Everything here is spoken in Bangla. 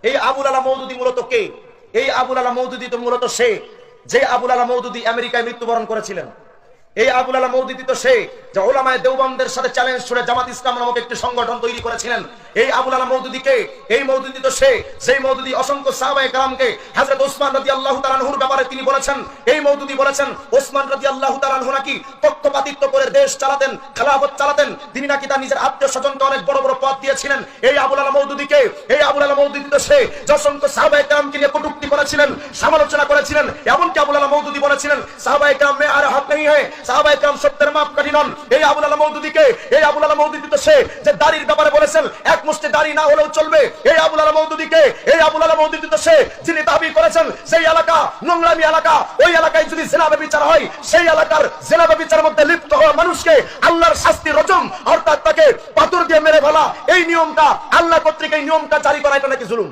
এই আবুল আলা মওদুদী মূলত কে? এই আবুল আলা মওদুদী তো মূলত সে যে আবুল আলা মওদুদী আমেরিকায় মৃত্যুবরণ করেছিলেন। এই আবুল আলা মওদুদী তো সে যে উলামায়ে দেওবন্দের সাথে চ্যালেঞ্জ ছুড়ে জামাত ইসলাম নামক একটি সংগঠন তৈরি করেছিলেন। এই আবুল আলা মওদুদী কে? এই মওদুদী তো সে যেই মওদুদী অসংখ্য সাহাবায়ে কেরামকে হযরত ওসমান রাদিয়াল্লাহু তাআলা আনহুর ব্যাপারে তিনি বলেছেন, এই মওদুদী বলেছেন ওসমান রাদিয়াল্লাহু তাআলা আনহু নাকি পক্ষপাতিত্ব করে দেশ চালাতেন, খেলাফত চালাতেন, তিনি নাকি তার নিজের আত্মীয়-স্বজনকে অনেক বড় বড় পদ দিয়েছিলেন। এই আবুল আলা মওদুদী কে? এই আবুল আলা মওদুদী তো সে যে অসংখ্য সাহাবায়ে কেরামকে নিয়ে কটূক্তি করেছিলেন, সমালোচনা করেছিলেন। এমনকি আবুল আলা মওদুদী বলেছিলেন সাহাবায়ে কেরাম মে আর হক नहीं है, সাহাবায়ে কেরাম সত্যের মাপকাঠি নন। এই আবুল আলা মওদুদী কে? এই আবুল আলা মওদুদী তো সে যে দাড়ির ব্যাপারে বলেছেন এক মুষ্টি দাড়ি না হলেও চলবে। এই আবুল আলা মওদুদী কে? এই আবুল আলা মওদুদী তো সে যিনি দাবি করেছেন সেই এলাকা নোংরামি এলাকা, ওই এলাকায় যদি জিনা ব্যভিচার হয় সেই এলাকার জিনা ব্যভিচারের মধ্যে লিপ্ত হওয়া মানুষকে আল্লাহর শাস্তি রজম, অর্থাৎ তাকে পাথর দিয়ে মেরে ফেলা, এই নিয়মটা আল্লাহ কর্তৃক এই নিয়মটা জারি করা, এটা নাকি জুলুম?